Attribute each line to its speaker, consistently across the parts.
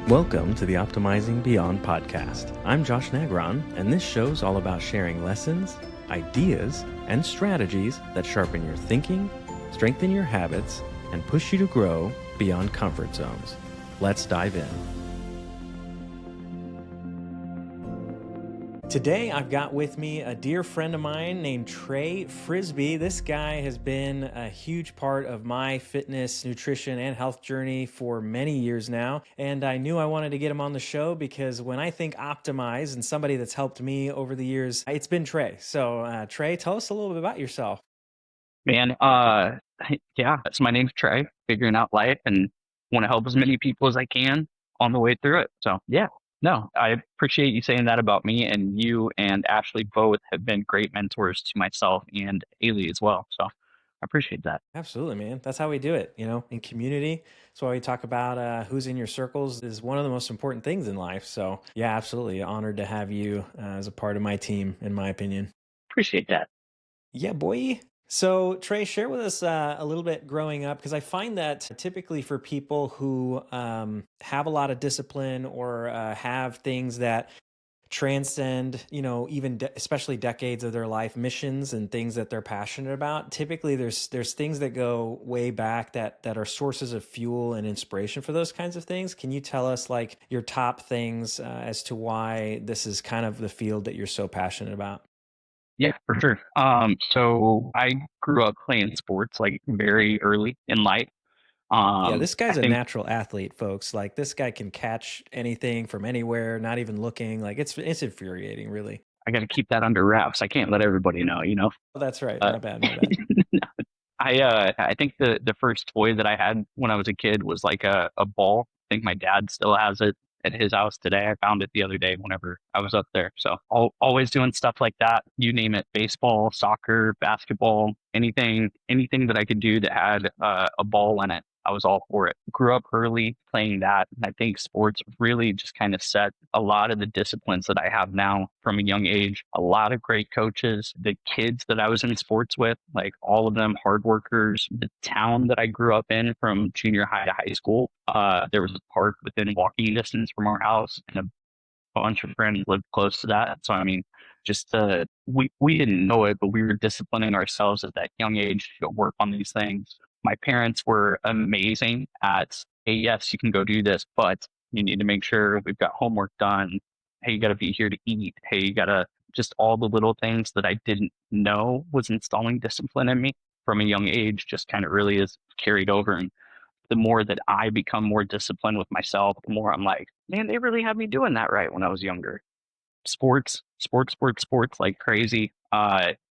Speaker 1: Welcome to the Optimizing Beyond podcast. I'm Josh Negron, and this show's all about sharing lessons, ideas, and strategies that sharpen your thinking, strengthen your habits, and push you to grow beyond comfort zones. Let's dive in. Today, I've got with me a dear friend of mine named Trae Frisbee. This guy has been a huge part of my fitness, nutrition, and health journey for many years now. And I knew I wanted to get him on the show because when I think optimize and somebody that's helped me over the years, it's been Trae. So Trae, tell us a little bit about yourself.
Speaker 2: Man, so my name's Trey, figuring out life and want to help as many people as I can on the way through it. So no, I appreciate you saying that about me, and you and Ashley both have been great mentors to myself and Ailey as well. So I appreciate that.
Speaker 1: Absolutely, man. That's how we do it, in community. That's why we talk about who's in your circles is one of the most important things in life. So yeah, absolutely. Honored to have you as a part of my team, in my opinion.
Speaker 2: Appreciate that.
Speaker 1: Yeah, boy. So Trae, share with us a little bit growing up, because I find that typically for people who have a lot of discipline or have things that transcend, even especially decades of their life, missions and things that they're passionate about. Typically, there's things that go way back that are sources of fuel and inspiration for those kinds of things. Can you tell us like your top things as to why this is kind of the field that you're so passionate about?
Speaker 2: Yeah, for sure. So I grew up playing sports like very early in life.
Speaker 1: Yeah,
Speaker 2: Um,
Speaker 1: this
Speaker 2: I
Speaker 1: guy's a
Speaker 2: think
Speaker 1: natural athlete, folks. Like this guy can catch anything from anywhere, not even looking. Like it's infuriating, really.
Speaker 2: I got to keep that under wraps. I can't let everybody know.
Speaker 1: Oh, that's right.
Speaker 2: Uh,
Speaker 1: My bad, my bad.
Speaker 2: I think the first toy that I had when I was a kid was like a ball. I think my dad still has it at his house today. I found it the other day whenever I was up there. So always doing stuff like that. You name it: baseball, soccer, basketball, anything that I could do that had a ball in it. I was all for it. Grew up early playing that. And I think sports really just kind of set a lot of the disciplines that I have now from a young age. A lot of great coaches, the kids that I was in sports with, like all of them hard workers. The town that I grew up in from junior high to high school, there was a park within walking distance from our house, and a bunch of friends lived close to that. So, I mean, just we didn't know it, but we were disciplining ourselves at that young age to go work on these things. My parents were amazing at, hey, yes, you can go do this, but you need to make sure we've got homework done. Hey, you got to be here to eat. Hey, you got to just all the little things that I didn't know was installing discipline in me from a young age just kind of really is carried over. And the more that I become more disciplined with myself, the more I'm like, man, they really had me doing that right when I was younger. Sports like crazy.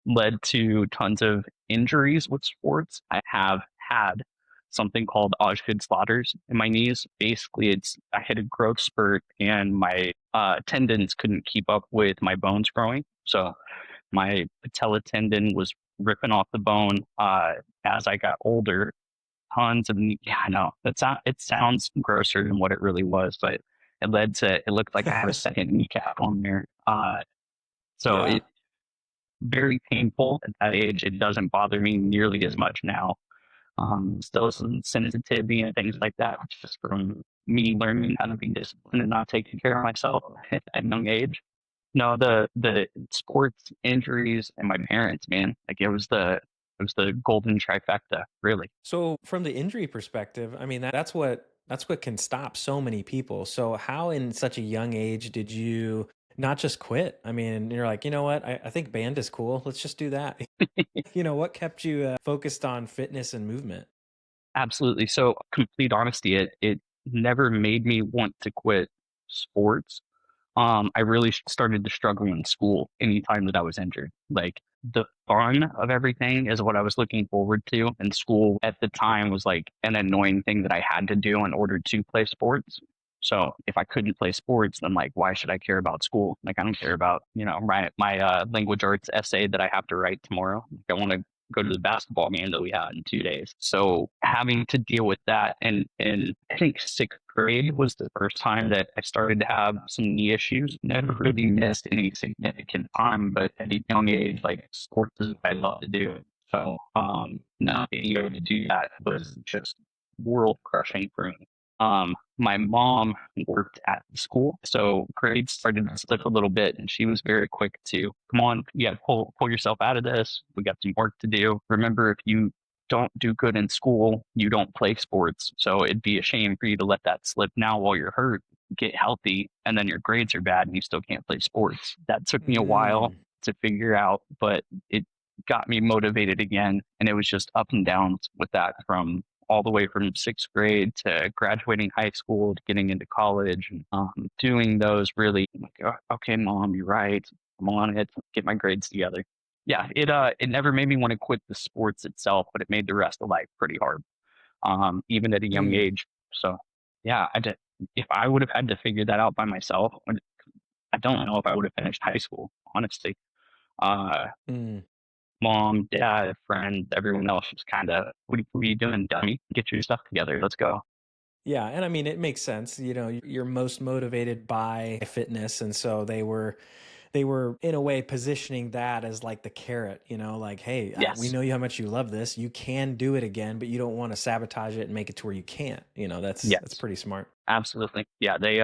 Speaker 2: Led to tons of injuries with sports. I have had something called Osgood-Slaughters in my knees. Basically, I hit a growth spurt and my tendons couldn't keep up with my bones growing. So my patella tendon was ripping off the bone as I got older. Tons of yeah, I know it sounds grosser than what it really was, but it looked like I had a second kneecap on there. So
Speaker 1: Yeah.
Speaker 2: it very painful at that age. It doesn't bother me nearly as much now. Still some sensitivity and things like that, which just from me learning how to be disciplined and not taking care of myself at a young age. No, the sports injuries and my parents, man, like it was the golden trifecta, really.
Speaker 1: So from the injury perspective, I mean that's what can stop so many people. So how in such a young age did you not just quit? I mean, you're like, you know what? I think band is cool. Let's just do that. What kept you focused on fitness and movement?
Speaker 2: Absolutely. So complete honesty, it never made me want to quit sports. I really started to struggle in school anytime that I was injured. Like the fun of everything is what I was looking forward to. And school at the time was like an annoying thing that I had to do in order to play sports. So if I couldn't play sports, then like, why should I care about school? Like, I don't care about, my language arts essay that I have to write tomorrow. Like, I want to go to the basketball game that we had in 2 days. So having to deal with that, and I think sixth grade was the first time that I started to have some knee issues. Never really missed any significant time, but at a young age, like sports is what I love to do. So not being able to do that was just world crushing for me. My mom worked at the school, so grades started to slip a little bit, and she was very quick to, come on, you got to pull yourself out of this. We got some work to do. Remember, if you don't do good in school, you don't play sports. So it'd be a shame for you to let that slip now while you're hurt. Get healthy, and then your grades are bad, and you still can't play sports. That took me a while
Speaker 1: Mm,
Speaker 2: to figure out, but it got me motivated again, and it was just up and downs with that from all the way from sixth grade to graduating high school to getting into college and doing those really like, "Oh, okay, mom, you're right. I'm on it. Get my grades together." Yeah, it never made me want to quit the sports itself, but it made the rest of life pretty hard, even at a young
Speaker 1: mm,
Speaker 2: age. So yeah, if I would have had to figure that out by myself, I don't know if I would have finished high school, honestly. Uh,
Speaker 1: mm.
Speaker 2: Mom, dad, friends, everyone else was kind of, what are you doing, dummy? Get your stuff together. Let's go.
Speaker 1: Yeah, and I mean, it makes sense. You know, you're most motivated by fitness, and so they were in a way positioning that as like the carrot. You know, like, hey, we
Speaker 2: Yes.
Speaker 1: know you how much you love this. You can do it again, but you don't want to sabotage it and make it to where you can't. You know, that's
Speaker 2: Yes.
Speaker 1: pretty smart.
Speaker 2: Absolutely. Yeah. They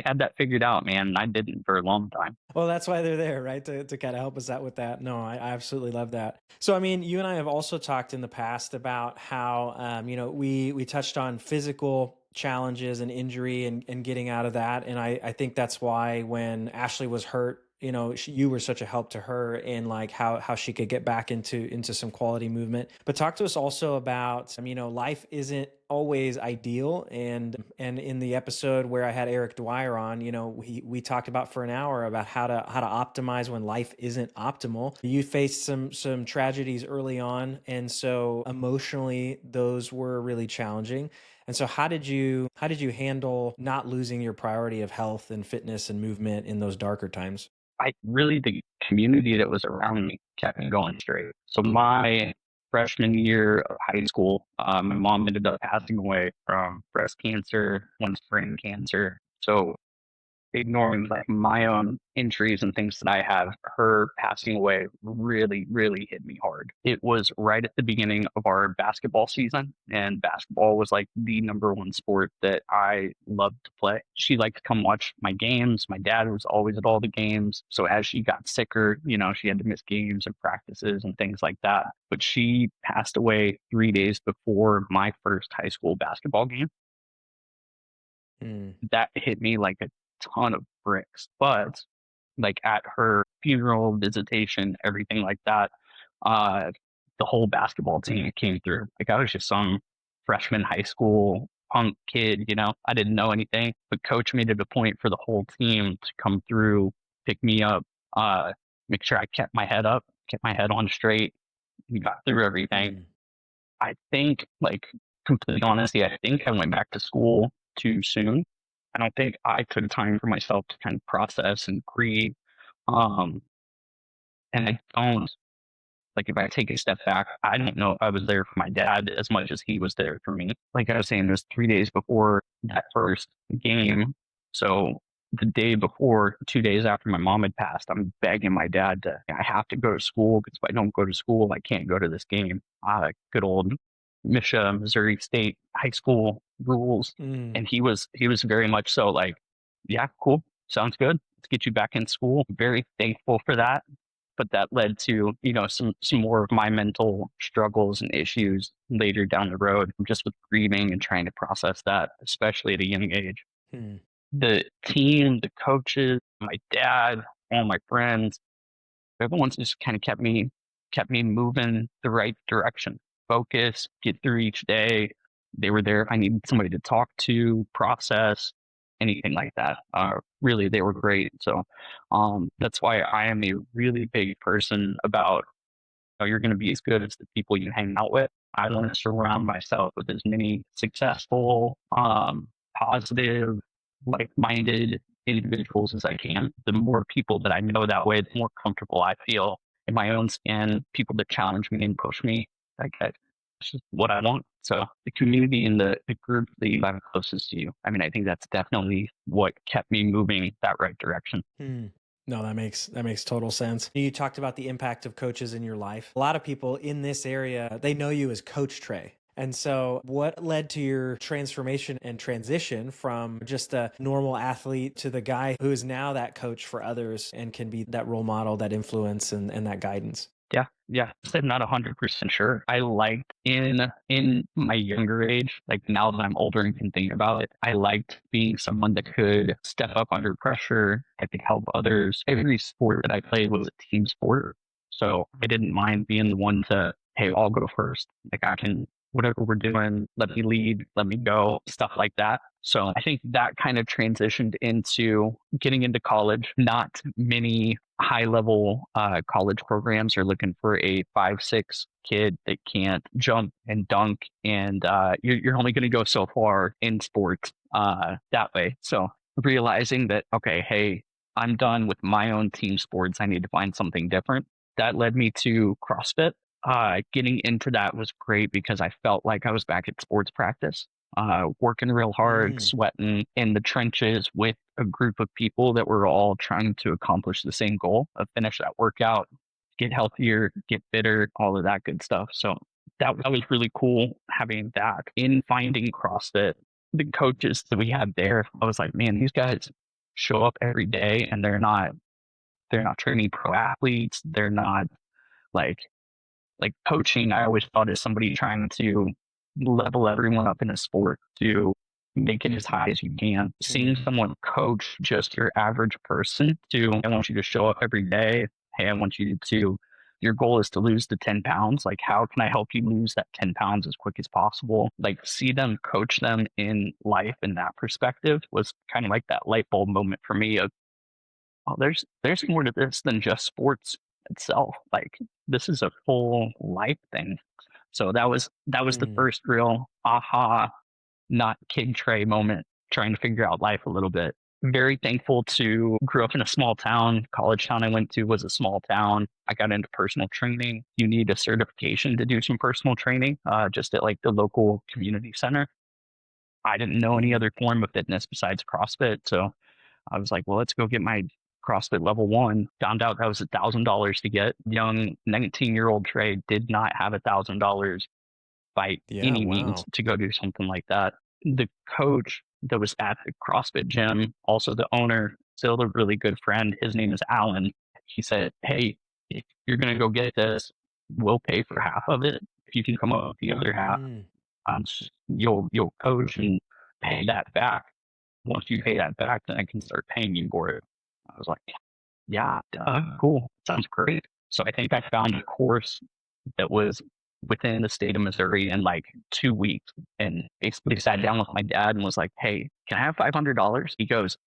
Speaker 2: had that figured out, man. And I didn't for a long time.
Speaker 1: Well, that's why they're there, right? To kind of help us out with that. No, I absolutely love that. So, I mean, you and I have also talked in the past about how, we touched on physical challenges and injury and getting out of that. And I think that's why when Ashley was hurt, you were such a help to her in like how she could get back into some quality movement. But talk to us also about, life isn't always ideal, and in the episode where I had Eric Dwyer on, we talked about for an hour about how to optimize when life isn't optimal. You faced some tragedies early on, and so emotionally those were really challenging. And so how did you handle not losing your priority of health and fitness and movement in those darker times?
Speaker 2: The community that was around me kept me going straight. So my freshman year of high school, my mom ended up passing away from breast cancer, once brain cancer. So ignoring like my own injuries and things that I have, her passing away really, really hit me hard. It was right at the beginning of our basketball season, and basketball was like the number one sport that I loved to play. She liked to come watch my games. My dad was always at all the games. So as she got sicker, she had to miss games and practices and things like that. But she passed away 3 days before my first high school basketball game.
Speaker 1: Mm,
Speaker 2: That hit me like a ton of bricks. But like at her funeral, visitation, everything like that, uh, the whole basketball team came through. Like I was just some freshman high school punk kid, I didn't know anything, but coach made it a point for the whole team to come through, pick me up, uh, make sure I kept my head up, kept my head on straight, and got through everything.
Speaker 1: mm,
Speaker 2: I think, like, complete honesty, I think I went back to school too soon. I don't think I took time for myself to kind of process and grieve. Um, and I don't, like, if I take a step back, I don't know if I was there for my dad as much as he was there for me. Like I was saying, it was 3 days before that first game. So the day before, 2 days after my mom had passed, I'm begging my dad I have to go to school because if I don't go to school, I can't go to this game. Good old Missouri State high school rules.
Speaker 1: mm.
Speaker 2: And he was very much so like, yeah, cool. Sounds good. Let's get you back in school. Very thankful for that, but that led to some more of my mental struggles and issues later down the road, just with grieving and trying to process that, especially at a young age.
Speaker 1: Hmm.
Speaker 2: The team, the coaches, my dad, all my friends, everyone's just kind of kept me moving the right direction. Focus, get through each day. They were there if I needed somebody to talk to, process, anything like that. Really, they were great. So that's why I am a really big person about you're going to be as good as the people you hang out with. I want to surround myself with as many successful, positive, like-minded individuals as I can. The more people that I know that way, the more comfortable I feel in my own skin. People that challenge me and push me, like that's just what I want. So the community and the group that you have closest to you. I mean, I think that's definitely what kept me moving that right direction.
Speaker 1: Hmm. No, that makes total sense. You talked about the impact of coaches in your life. A lot of people in this area, they know you as Coach Trey. And so, what led to your transformation and transition from just a normal athlete to the guy who is now that coach for others and can be that role model, that influence, and that guidance?
Speaker 2: Yeah. I'm not 100% sure. I liked in my younger age, like now that I'm older and can think about it, I liked being someone that could step up under pressure. I could help others. Every sport that I played was a team sport, so I didn't mind being the one to, hey, I'll go first. Like I can, whatever we're doing, let me lead, let me go, stuff like that. So I think that kind of transitioned into getting into college. Not many high level college programs are looking for a 5'6" kid that can't jump and dunk, and you're only going to go so far in sports that way. So realizing that, okay, hey, I'm done with my own team sports. I need to find something different. That led me to CrossFit. Getting into that was great because I felt like I was back at sports practice, working real hard,
Speaker 1: Mm.
Speaker 2: sweating in the trenches with a group of people that were all trying to accomplish the same goal of finish that workout, get healthier, get fitter, all of that good stuff. So that was really cool having that. In finding CrossFit, the coaches that we had there, I was like, man, these guys show up every day and they're not training pro athletes. They're not like coaching. I always thought as somebody trying to level everyone up in a sport to make it as high as you can. Seeing
Speaker 1: Mm.
Speaker 2: someone coach just your average person to, I want you to show up every day. Hey, I want you to, your goal is to lose the 10 pounds. Like, how can I help you lose that 10 pounds as quick as possible? Like, see them, coach them in life in that perspective was kind of like that light bulb moment for me of, oh, there's more to this than just sports itself. Like, this is a full life thing. So that was the
Speaker 1: Mm.
Speaker 2: first real aha, not Kid Trey moment, trying to figure out life a little bit. Very thankful to grew up in a small town. College town I went to was a small town. I got into personal training. You need a certification to do some personal training, just at like the local community center. I didn't know any
Speaker 1: Mm.
Speaker 2: other form of fitness besides CrossFit, so I was like, well, let's go get my CrossFit level one. Found out that was $1,000 to get. Young 19-year-old Trey did not have $1,000 by
Speaker 1: Yeah,
Speaker 2: any means
Speaker 1: wow.
Speaker 2: to go do something like that. The coach that was at the CrossFit gym, also the owner, still a really good friend. His name is Alan. He said, hey, if you're going to go get this, we'll pay for half of it. If you can come up with the other half,
Speaker 1: Mm.
Speaker 2: you'll coach and pay that back. Once you pay that back, then I can start paying you for it. I was like, yeah, cool. Sounds great. So I think I found a course that was within the state of Missouri in like 2 weeks, and basically sat down with my dad and was like, hey, can I have $500? He goes,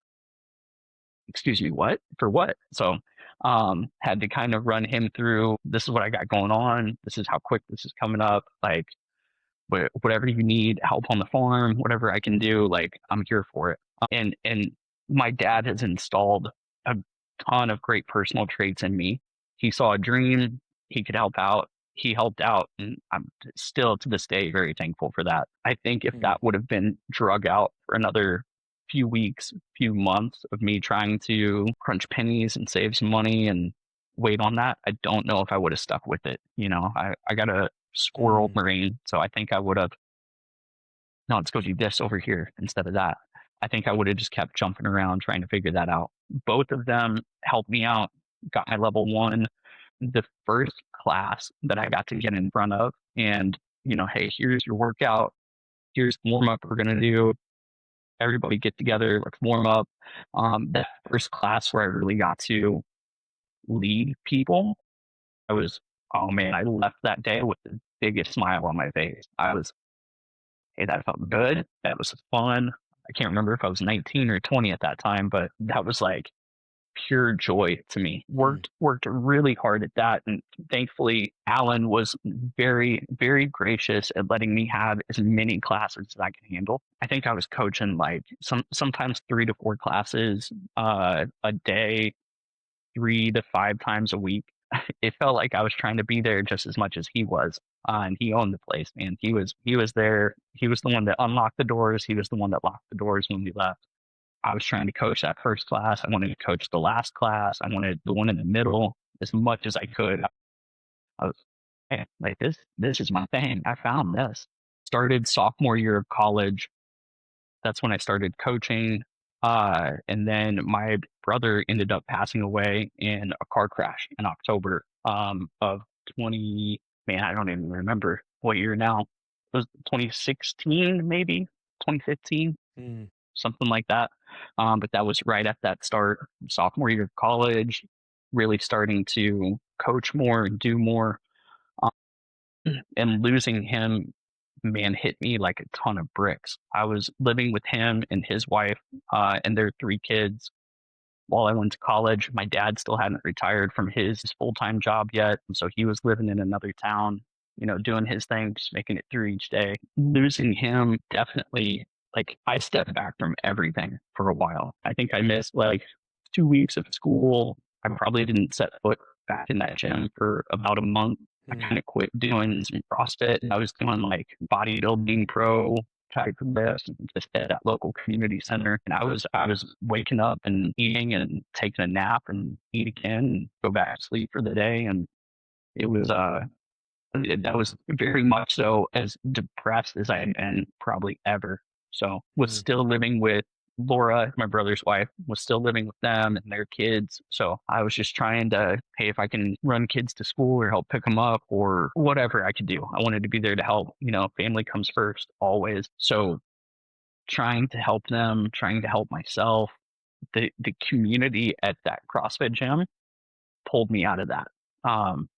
Speaker 2: excuse me, what? For what? So had to kind of run him through, this is what I got going on. This is how quick this is coming up. Like, whatever you need, help on the farm, whatever I can do, like I'm here for it. And my dad has installed a ton of great personal traits in me. He saw a dream, he could help out. He helped out, and I'm still to this day very thankful for that. I think if
Speaker 1: Mm.
Speaker 2: that would have been drug out for another few weeks, few months of me trying to crunch pennies and save some money and wait on that, I don't know if I would have stuck with it. I got a squirrel
Speaker 1: Mm.
Speaker 2: brain, so I think I would have, no, let's go do this over here instead of that. I think I would have just kept jumping around trying to figure that out. Both of them helped me out, got my level one. The first class that I got to get in front of, and, hey, here's your workout. Here's the warm up we're going to do. Everybody get together. Let's warm up. That first class where I really got to lead people, I was, oh man, I left that day with the biggest smile on my face. I was, hey, that felt good. That was fun. I can't remember if I was 19 or 20 at that time, but that was like pure joy to me.
Speaker 1: Mm.
Speaker 2: Worked really hard at that, and thankfully Alan was very, very gracious at letting me have as many classes as I could handle. I think I was coaching like sometimes 3 to 4 classes a day, 3 to 5 times a week. It felt like I was trying to be there just as much as he was. And he owned the place, man. He was there. He was the one that unlocked the doors. He was the one that locked the doors when we left. I was trying to coach that first class. I wanted to coach the last class. I wanted the one in the middle as much as I could. I was, hey, like this is my thing. I found this. started sophomore year of college. That's when I started coaching. And then my brother ended up passing away in a car crash in October of 20, man, I don't even remember what year now. It was 2016, maybe 2015,
Speaker 1: Mm,
Speaker 2: something like that. But that was right at that start, sophomore year of college, really starting to coach more and do more. Um, and losing him, man, hit me like a ton of bricks. I was living with him and his wife and their 3 kids while I went to college. My dad still hadn't retired from his full-time job yet, so he was living in another town, doing his thing, just making it through each day. Losing him definitely, like, I stepped back from everything for a while. I think I missed like 2 weeks of school. I probably didn't set foot back in that gym for about a month. I
Speaker 1: mm,
Speaker 2: kind of quit doing some CrossFit. I was doing like bodybuilding pro type of list just at that local community center. And I was waking up and eating and taking a nap and eat again and go back to sleep for the day. And it was that was very much so as depressed as I had been probably ever. So was
Speaker 1: mm,
Speaker 2: still living with Laura, my brother's wife, was still living with them and their kids. So I was just trying to, hey, if I can run kids to school or help pick them up or whatever I could do. I wanted to be there to help. Family comes first always. So trying to help them, trying to help myself. The community at that CrossFit gym pulled me out of that. Um,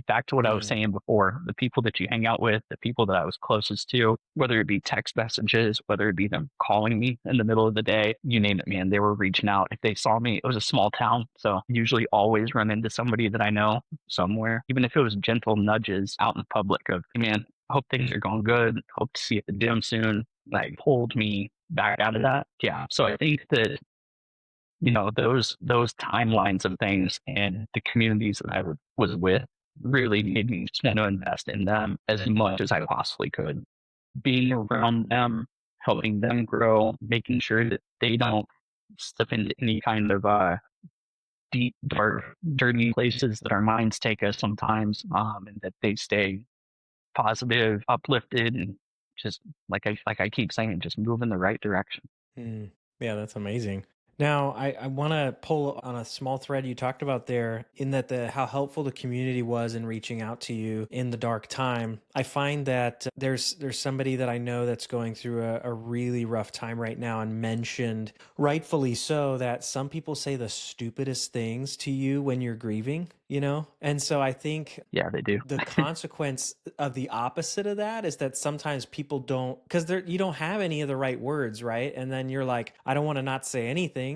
Speaker 2: Back to what I was
Speaker 1: mm,
Speaker 2: saying before, the people that you hang out with, the people that I was closest to, whether it be text messages, whether it be them calling me in the middle of the day, you name it, man, they were reaching out. If they saw me, it was a small town. So usually always run into somebody that I know somewhere, even if it was gentle nudges out in public of, hey, man, I hope things are going good. Hope to see you at the gym soon. Like pulled me back out of that. Yeah. So I think that those timelines of things and the communities that was with really made me just want to invest in them as much as I possibly could. Being around them, helping them grow, making sure that they don't slip into any kind of deep, dark, dirty places that our minds take us sometimes, and that they stay positive, uplifted, and just like I keep saying, just move in the right direction.
Speaker 1: mm. Yeah, that's amazing. Now, I want to pull on a small thread you talked about there in that the how helpful the community was in reaching out to you in the dark time. I find that there's somebody that I know that's going through a really rough time right now and mentioned, rightfully so, that some people say the stupidest things to you when you're grieving, you know? And so I think
Speaker 2: Yeah, they do.
Speaker 1: the consequence of the opposite of that is that sometimes people don't, because you don't have any of the right words, right? And then you're like, I don't want to not say anything,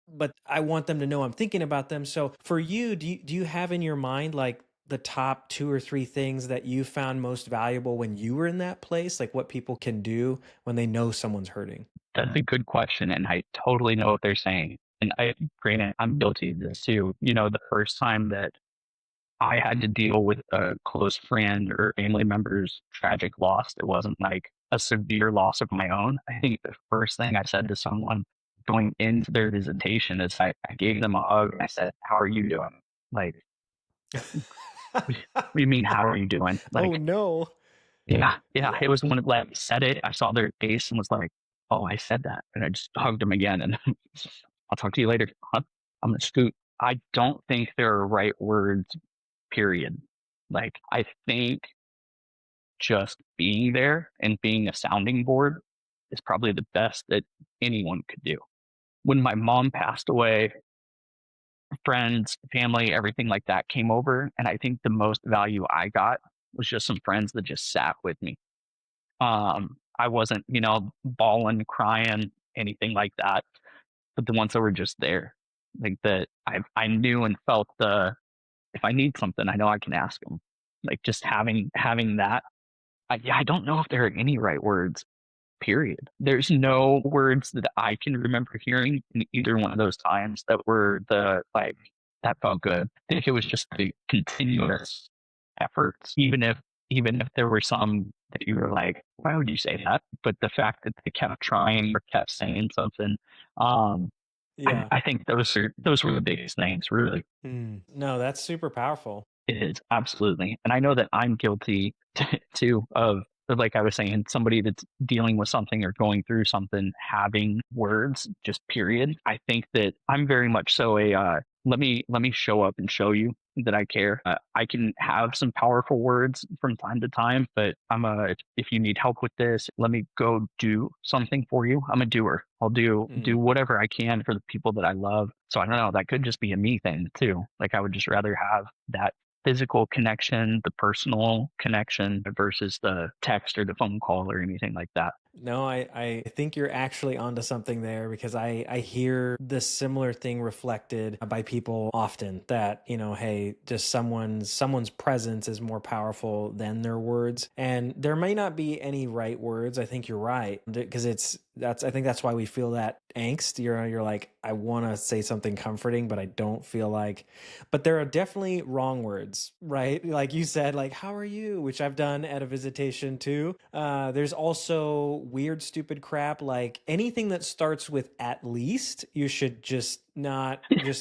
Speaker 1: but I want them to know I'm thinking about them. So for you, do you have in your mind like the top 2 or 3 things that you found most valuable when you were in that place, like what people can do when they know someone's hurting?
Speaker 2: That's a good question, and I totally know what they're saying. And granted, I'm guilty of this too. The first time that I had to deal with a close friend or family member's tragic loss, it wasn't like a severe loss of my own. I think the first thing I said to someone going into their visitation is I gave them a hug and I said, "How are you doing?" Like, what do you mean, how are you doing?
Speaker 1: Oh
Speaker 2: Like,
Speaker 1: no.
Speaker 2: yeah, yeah.
Speaker 1: Yeah.
Speaker 2: It was when like I said it, I saw their face and was like, "Oh, I said that," and I just hugged them again. And I'll talk to you later. Huh? I'm gonna scoot. I don't think there are right words. Period. Like I think just being there and being a sounding board is probably the best that anyone could do. When my mom passed away, friends, family, everything like that came over, and I think the most value I got was just some friends that just sat with me. I wasn't, bawling, crying, anything like that, but the ones that were just there, like that, I knew and felt the if I need something, I know I can ask them. Like just having that. Yeah, I don't know if there are any right words. Period. There's no words that I can remember hearing in either one of those times that were that felt good. I think it was just the continuous efforts, even if there were some that you were like, why would you say that? But the fact that they kept trying or kept saying something, um, I,
Speaker 1: Yeah.
Speaker 2: I think those were the biggest things, really.
Speaker 1: No, that's super powerful.
Speaker 2: It is absolutely, and I know that I'm guilty too of But like I was saying, somebody that's dealing with something or going through something, having words, just period. I think that I'm very much so a let me show up and show you that I care. I can have some powerful words from time to time, but if you need help with this, let me go do something for you. I'm a doer. I'll do
Speaker 1: Mm.
Speaker 2: whatever I can for the people that I love. So I don't know, that could just be a me thing too. Like I would just rather have that physical connection, the personal connection versus the text or the phone call or anything like that.
Speaker 1: No, I think you're actually onto something there because I hear this similar thing reflected by people often that, hey, just someone's presence is more powerful than their words. And there may not be any right words. I think you're right. Because I think that's why we feel that angst. You're like, I want to say something comforting, but I don't feel like, but there are definitely wrong words, right? Like you said, like, how are you? Which I've done at a visitation too. There's also weird, stupid crap like anything that starts with at least, you should just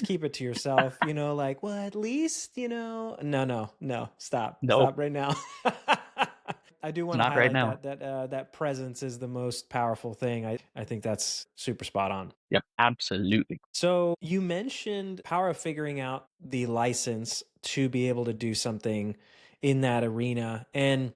Speaker 1: keep it to yourself, like, well, at least, no,
Speaker 2: Nope,
Speaker 1: stop right now. I do want to
Speaker 2: not right
Speaker 1: highlight
Speaker 2: now.
Speaker 1: that presence is the most powerful thing. I think that's super spot on.
Speaker 2: Yep, absolutely.
Speaker 1: So you mentioned power of figuring out the license to be able to do something in that arena. And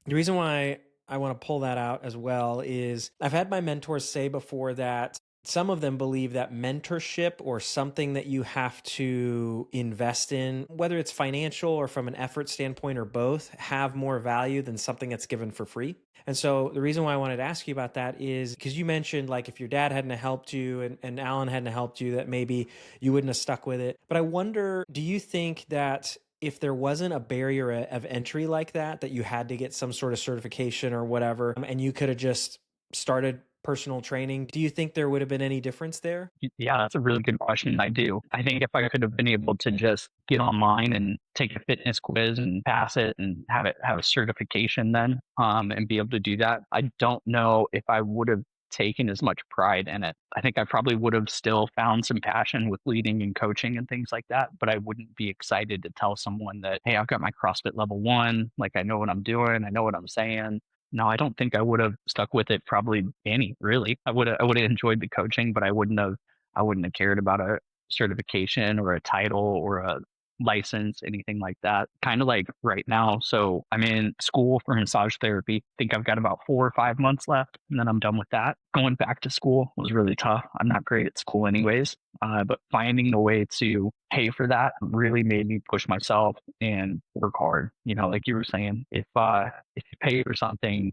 Speaker 1: the reason why I want to pull that out as well is I've had my mentors say before that some of them believe that mentorship or something that you have to invest in, whether it's financial or from an effort standpoint or both, have more value than something that's given for free. And so the reason why I wanted to ask you about that is because you mentioned like if your dad hadn't have helped you and Alan hadn't have helped you, that maybe you wouldn't have stuck with it. But I wonder, do you think that if there wasn't a barrier of entry like that you had to get some sort of certification or whatever, and you could have just started personal training, do you think there would have been any difference there?
Speaker 2: Yeah, that's a really good question. I do. I think if I could have been able to just get online and take a fitness quiz and pass it and have a certification then, and be able to do that, I don't know if I would have taken as much pride in it. I think I probably would have still found some passion with leading and coaching and things like that, but I wouldn't be excited to tell someone that, hey, I've got my CrossFit level 1, like I know what I'm doing, I know what I'm saying. No, I don't think I would have stuck with it probably any, really. I would have enjoyed the coaching, but I wouldn't have cared about a certification or a title or a license, anything like that. Kind of like right now. So I'm in school for massage therapy. I think I've got about 4 or 5 months left, and then I'm done with that. Going back to school was really tough. I'm not great at school anyways. But finding a way to pay for that really made me push myself and work hard. Like you were saying, if you pay for something,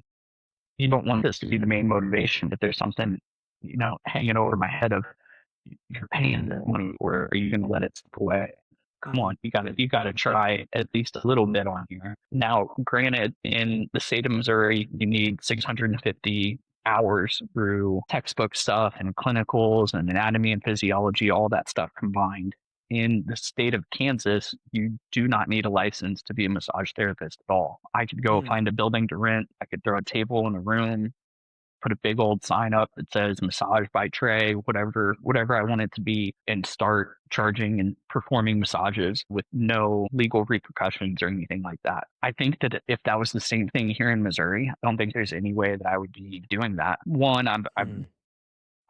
Speaker 2: you don't want this to be the main motivation. But there's something, hanging over my head of you're paying the money, or are you going to let it slip away? Come
Speaker 1: Mm-hmm.
Speaker 2: on, you got to try at least a little bit on here. Now, granted, in the state of Missouri, you need 650 hours through textbook stuff and clinicals and anatomy and physiology, all that stuff combined. In the state of Kansas, you do not need a license to be a massage therapist at all. I could go
Speaker 1: Mm.
Speaker 2: find a building to rent. I could throw a table in a room, put a big old sign up that says massage by Trae, whatever I want it to be, and start charging and performing massages with no legal repercussions or anything like that. I think that if that was the same thing here in Missouri, I don't think there's any way that I would be doing that. One,
Speaker 1: Mm.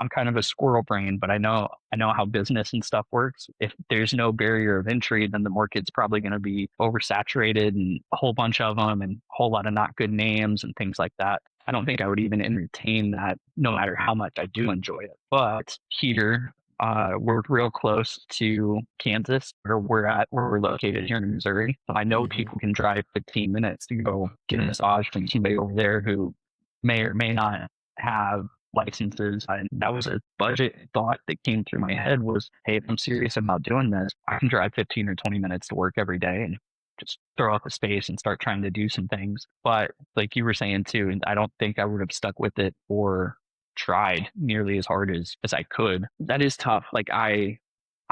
Speaker 2: I'm kind of a squirrel brain, but I know how business and stuff works. If there's no barrier of entry, then the market's probably going to be oversaturated and a whole bunch of them and a whole lot of not good names and things like that. I don't think I would even entertain that, no matter how much I do enjoy it. But here, we're real close to Kansas, where we're located here in Missouri. So I know
Speaker 1: Mm-hmm.
Speaker 2: people can drive 15 minutes to go get a massage from somebody over there who may or may not have licenses. And that was a budget thought that came through my head was, hey, if I'm serious about doing this, I can drive 15 or 20 minutes to work every day and just throw up a space and start trying to do some things. But like you were saying too, and I don't think I would have stuck with it or tried nearly as hard as I could. That is tough. Like I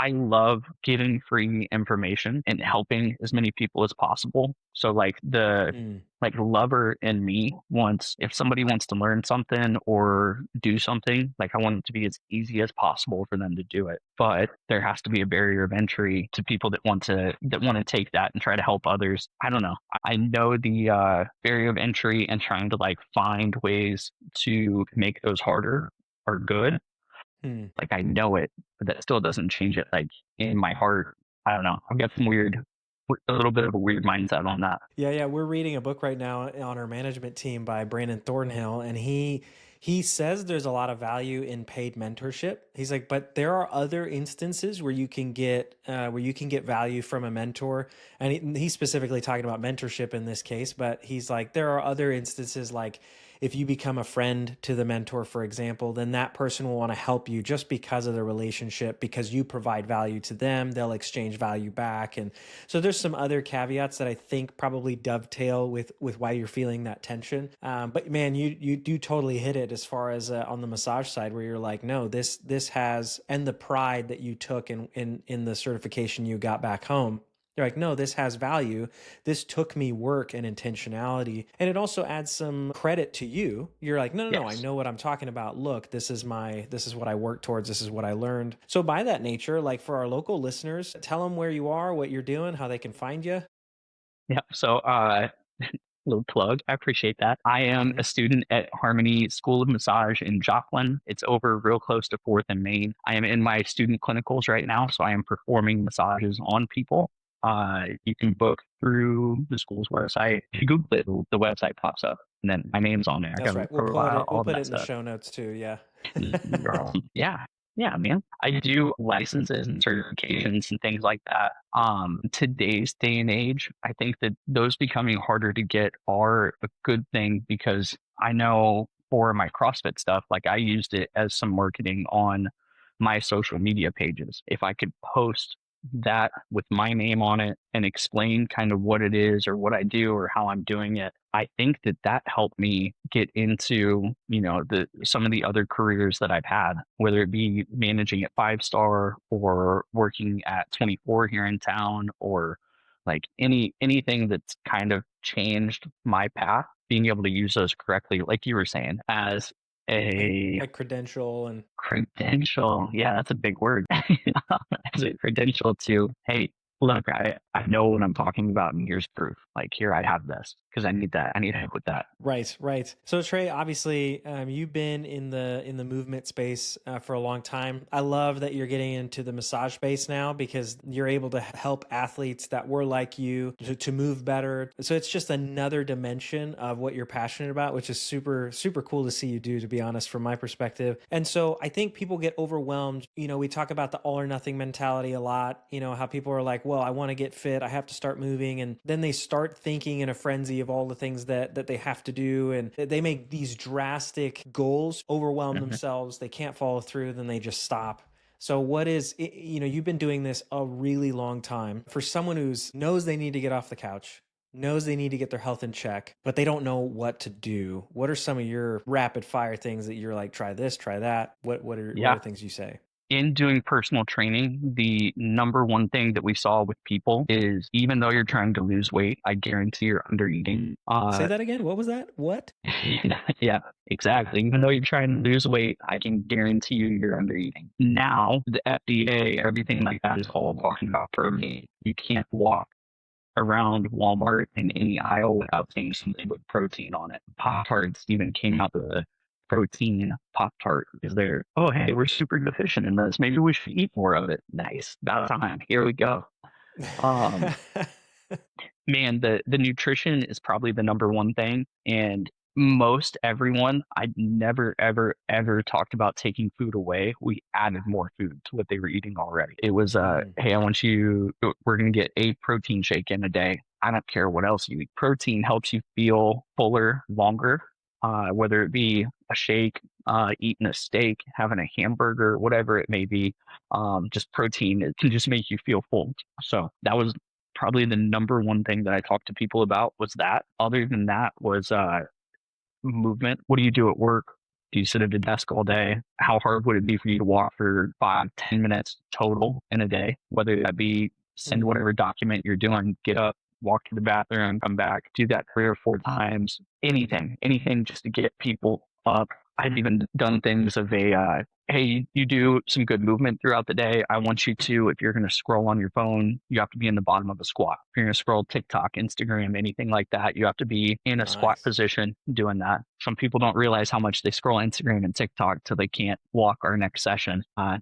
Speaker 2: I love giving free information and helping as many people as possible. So like the
Speaker 1: Mm,
Speaker 2: like lover in me wants, if somebody wants to learn something or do something, like I want it to be as easy as possible for them to do it. But there has to be a barrier of entry to people that want to take that and try to help others. I don't know. I know the barrier of entry and trying to like find ways to make those harder are good.
Speaker 1: mm.
Speaker 2: Like I know it, but that still doesn't change it. Like in my heart, I don't know. I've got a little bit of a weird mindset on that.
Speaker 1: Yeah, yeah, we're reading a book right now on our management team by Brandon Thornhill, and he says there's a lot of value in paid mentorship. He's like, but there are other instances where you can get value from a mentor, and he's specifically talking about mentorship in this case. But he's like, there are other instances like if you become a friend to the mentor, for example, then that person will want to help you just because of the relationship, because you provide value to them. They'll exchange value back. And so there's some other caveats that I think probably dovetail with why you're feeling that tension. But man, you do totally hit it as far as on the massage side, where you're like, no, this has, and the pride that you took in the certification you got back home. You're like, no, this has value. This took me work and intentionality. And it also adds some credit to you. You're like, no, no, no, I
Speaker 2: Yes.
Speaker 1: know what I'm talking about. Look, this is what I worked towards. This is what I learned. So by that nature, like for our local listeners, tell them where you are, what you're doing, how they can find you.
Speaker 2: Yeah. So, little plug. I appreciate that. I am
Speaker 1: Mm-hmm.
Speaker 2: a student at Harmony School of Massage in Joplin. It's over real close to 4th and Main. I am in my student clinicals right now, so I am performing massages on people. You can book through the school's website. If you Google it, the website pops up, and then my name's on there. I
Speaker 1: That's
Speaker 2: got a
Speaker 1: right.
Speaker 2: profile,
Speaker 1: We'll
Speaker 2: all
Speaker 1: put it
Speaker 2: that
Speaker 1: in the
Speaker 2: stuff.
Speaker 1: show notes too. Yeah.
Speaker 2: You're awesome. Yeah. Yeah, man. I do licenses and certifications and things like that. Today's day and age, I think that those becoming harder to get are a good thing because I know for my CrossFit stuff, like I used it as some marketing on my social media pages. If I could post that with my name on it and explain kind of what it is or what I do or how I'm doing it, I think that that helped me get into, the some of the other careers that I've had, whether it be managing at 5 Star or working at 24 here in town or like anything that's kind of changed my path, being able to use those correctly, like you were saying, as
Speaker 1: like
Speaker 2: a
Speaker 1: like credential and
Speaker 2: credential. Yeah, that's a big word. As a credential to, hey, look, I know what I'm talking about, and here's proof. Like, here, I have this because I need that. I need help with that.
Speaker 1: right, right. So Trey, obviously, you've been in the movement space for a long time. I love that you're getting into the massage space now because you're able to help athletes that were like you to move better. So it's just another dimension of what you're passionate about, which is super super cool to see you do. To be honest, from my perspective, and so I think people get overwhelmed. We talk about the all or nothing mentality a lot. How people are like, well, I want to get fit, I have to start moving, and then they start thinking in a frenzy of all the things that they have to do, and they make these drastic goals, overwhelm
Speaker 2: Mhm.
Speaker 1: themselves, they can't follow through, then they just stop. So what is you've been doing this a really long time. For someone who's knows they need to get off the couch, knows they need to get their health in check, but they don't know what to do, what are some of your rapid fire things that you're like, try this, try that? What are
Speaker 2: Yeah.
Speaker 1: things you say?
Speaker 2: In doing personal training, the number one thing that we saw with people is even though you're trying to lose weight, I guarantee you're under eating.
Speaker 1: Say that again. What was that? What?
Speaker 2: Yeah, exactly. Even though you're trying to lose weight, I can guarantee you you're under eating. Now, the FDA, everything like that is all talking about protein. You can't walk around Walmart in any aisle without seeing something with protein on it. Pop Tarts even came out with a protein Pop Tart because they're, oh, hey, we're super deficient in this. Maybe we should eat more of it. Nice. About time. Here we go. Um, Man, the nutrition is probably the number one thing. And most everyone, I never, ever, ever talked about taking food away. We added more food to what they were eating already. It was,
Speaker 1: Mm,
Speaker 2: hey, we're going to get a protein shake in a day. I don't care what else you eat. Protein helps you feel fuller longer, whether it be a shake, eating a steak, having a hamburger, whatever it may be. Just protein, it can just make you feel full. So that was probably the number one thing that I talked to people about was that. Other than that was movement. What do you do at work? Do you sit at a desk all day? How hard would it be for you to walk for 5, 10 minutes total in a day? Whether that be send
Speaker 1: Mm,
Speaker 2: whatever document you're doing, get up, walk to the bathroom, come back, do that 3 or 4 times, anything just to get people up. I've even done things of hey, you do some good movement throughout the day. I want you to, if you're going to scroll on your phone, you have to be in the bottom of a squat. If you're going to scroll TikTok, Instagram, anything like that, you have to be in a squat
Speaker 1: nice.
Speaker 2: position doing that. Some people don't realize how much they scroll Instagram and TikTok till they can't walk our next session. My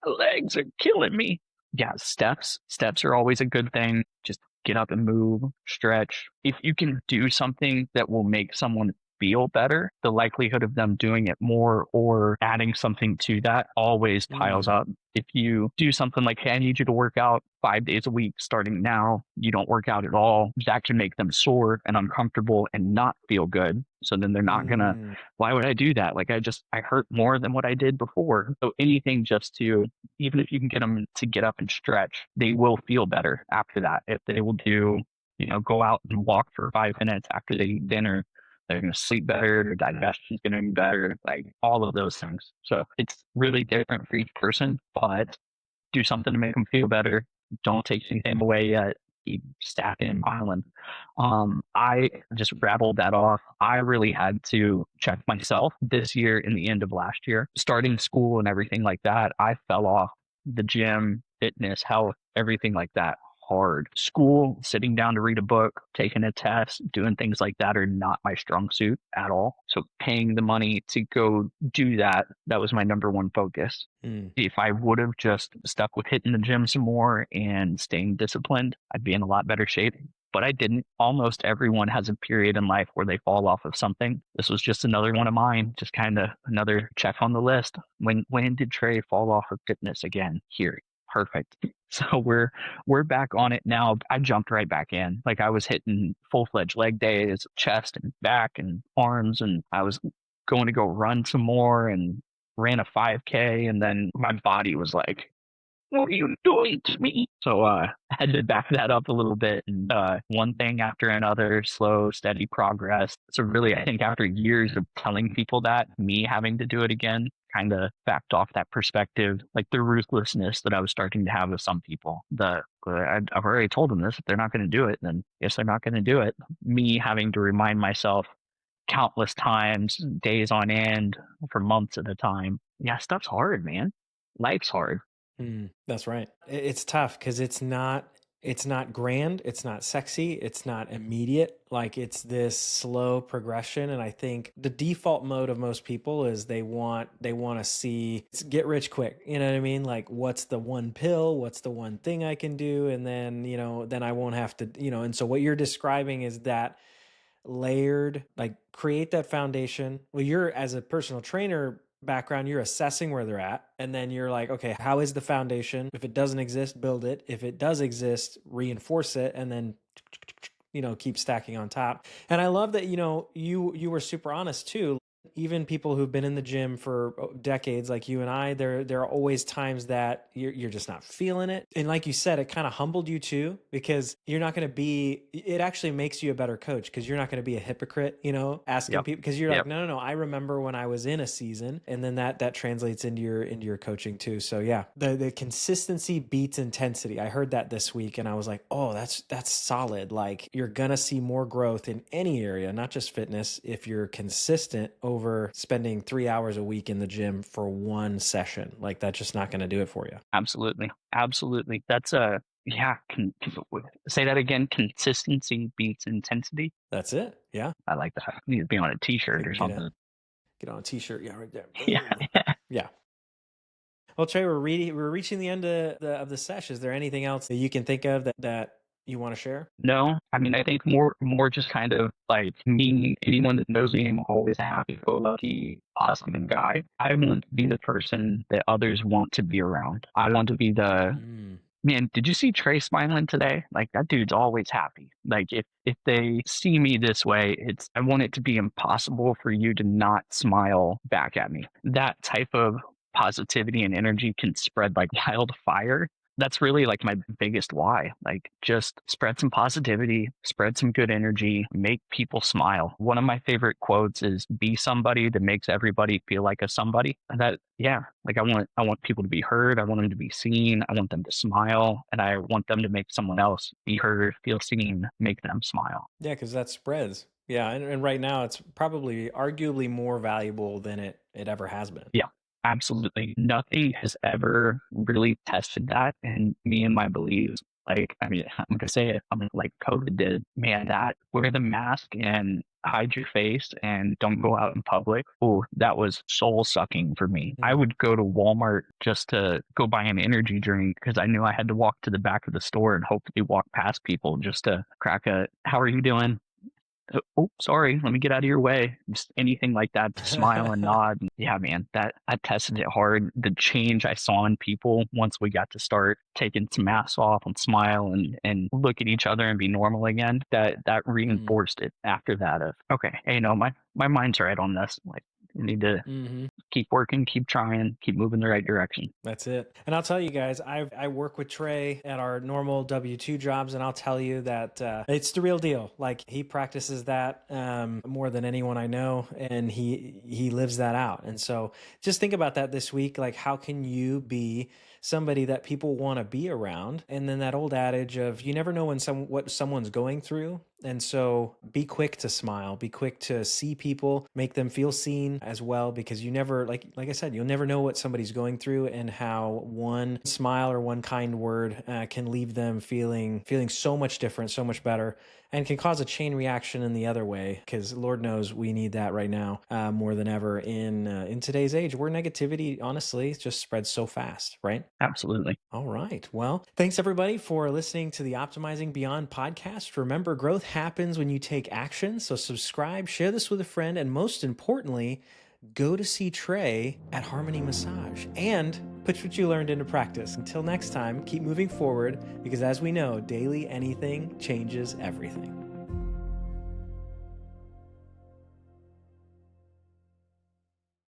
Speaker 2: legs are killing me. Yeah, steps are always a good thing. Just get up and move, stretch. If you can do something that will make someone feel better, the likelihood of them doing it more or adding something to that always piles
Speaker 1: Mm,
Speaker 2: up. If you do something like, hey, I need you to work out 5 days a week starting now, you don't work out at all, that can make them sore and uncomfortable and not feel good. So then they're not gonna,
Speaker 1: mm,
Speaker 2: why would I do that? Like I hurt more than what I did before. So anything just to, even if you can get them to get up and stretch, they will feel better after that. If they will do, go out and walk for 5 minutes after they eat dinner, they're going to sleep better, their digestion's going to be better, like all of those things. So it's really different for each person, but do something to make them feel better. Don't take anything away yet. Keep stacking and piling. I just rattled that off. I really had to check myself this year and the end of last year. Starting school and everything like that, I fell off the gym, fitness, health, everything like that hard. School, sitting down to read a book, taking a test, doing things like that are not my strong suit at all. So paying the money to go do that, that was my number one focus.
Speaker 1: mm.
Speaker 2: If I would have just stuck with hitting the gym some more and staying disciplined, I'd be in a lot better shape. But I didn't. Almost everyone has a period in life where they fall off of something. This was just another one of mine, just kind of another check on the list. When did Trae fall off of fitness again? Here. Perfect. So we're back on it now. I jumped right back in. Like I was hitting full-fledged leg days, chest and back and arms, and I was going to go run some more and ran a 5K, and then my body was like, what are you doing to me? So I had to back that up a little bit, and one thing after another, slow, steady progress. So really, I think after years of telling people that, me having to do it again, kind of backed off that perspective, like the ruthlessness that I was starting to have with some people. I've already told them this. If they're not going to do it, then yes, they're not going to do it. Me having to remind myself countless times, days on end, for months at a time. Yeah, stuff's hard, man. Life's hard.
Speaker 1: That's right. It's tough because it's not grand, it's not sexy, it's not immediate. Like it's this slow progression, and I think the default mode of most people is they want to see get rich quick. You know what I mean? Like what's the one pill? What's the one thing I can do? And then then I won't have to. And so what you're describing is that layered, like create that foundation. Well, you're as a personal trainer background, you're assessing where they're at. And then you're like, okay, how is the foundation? If it doesn't exist, build it. If it does exist, reinforce it. And then keep stacking on top. And I love that, you were super honest too. Even people who've been in the gym for decades, like you and I, there are always times that you're just not feeling it. And like you said, it kind of humbled you too, because you're not going to be. It actually makes you a better coach because you're not going to be a hypocrite, asking
Speaker 2: Yep.
Speaker 1: people, because you're like,
Speaker 2: Yep.
Speaker 1: no. I remember when I was in a season, and then that translates into your coaching too. So yeah, the consistency beats intensity. I heard that this week, and I was like, oh, that's solid. Like you're gonna see more growth in any area, not just fitness, if you're consistent over spending 3 hours a week in the gym for one session. Like that's just not going to do it for you.
Speaker 2: Absolutely. Absolutely. That's yeah. Say that again. Consistency beats intensity.
Speaker 1: That's it. Yeah.
Speaker 2: I like that. It needs to be on a t-shirt or something.
Speaker 1: Get on a t-shirt. Yeah, right there.
Speaker 2: Yeah.
Speaker 1: Yeah. Well, Trey, we're reaching the end of the sesh. Is there anything else that you can think of that you want to share?
Speaker 2: No, I mean, I think more just kind of like me, anyone that knows me, I'm always a happy-go-lucky, awesome guy. I want to be the person that others want to be around. I want to be the,
Speaker 1: Mm.
Speaker 2: man, did you see Trey smiling today? Like that dude's always happy. Like if they see me this way, I want it to be impossible for you to not smile back at me. That type of positivity and energy can spread like wildfire. That's really like my biggest why. Like just spread some positivity, spread some good energy, make people smile. One of my favorite quotes is be somebody that makes everybody feel like a somebody. And that, yeah, like I want people to be heard. I want them to be seen. I want them to smile, and I want them to make someone else be heard, feel seen, make them smile.
Speaker 1: Yeah, because that spreads. Yeah, and right now it's probably arguably more valuable than it ever has been.
Speaker 2: Yeah, absolutely. Nothing has ever really tested that in me and my beliefs. Like, I mean, I'm gonna say it. I'm like COVID did. Man, that wear the mask and hide your face and don't go out in public. Oh, that was soul sucking for me. I
Speaker 1: Mhm.
Speaker 2: would go to Walmart just to go buy an energy drink because I knew I had to walk to the back of the store and hopefully walk past people just to crack a, how are you doing? Oh, sorry, let me get out of your way. Just anything like that to smile and nod. Yeah, man, that I tested it hard. The change I saw in people once we got to start taking some masks off and smile and look at each other and be normal again, that
Speaker 1: Mhm.
Speaker 2: reinforced it after that of, okay, hey, no, my mind's right on this. Like, I need to
Speaker 1: Mhm.
Speaker 2: keep working, keep trying, keep moving the right direction.
Speaker 1: That's it. And I'll tell you guys, I work with Trey at our normal W-2 jobs, and I'll tell you that it's the real deal. Like he practices that more than anyone I know, and he lives that out. And so just think about that this week. Like, how can you be somebody that people want to be around? And then that old adage of you never know what someone's going through. And so be quick to smile, be quick to see people, make them feel seen as well, because you never, like I said, you'll never know what somebody's going through and how one smile or one kind word can leave them feeling so much different, so much better, and can cause a chain reaction in the other way. Because Lord knows we need that right now more than ever in today's age, where negativity honestly just spreads so fast, right?
Speaker 2: Absolutely.
Speaker 1: All right. Well, thanks everybody for listening to the Optimizing Beyond podcast. Remember, growth happens when you take action. So subscribe, share this with a friend, and most importantly, go to see Trey at Harmony Massage and put what you learned into practice. Until next time, keep moving forward because as we know, daily anything changes everything.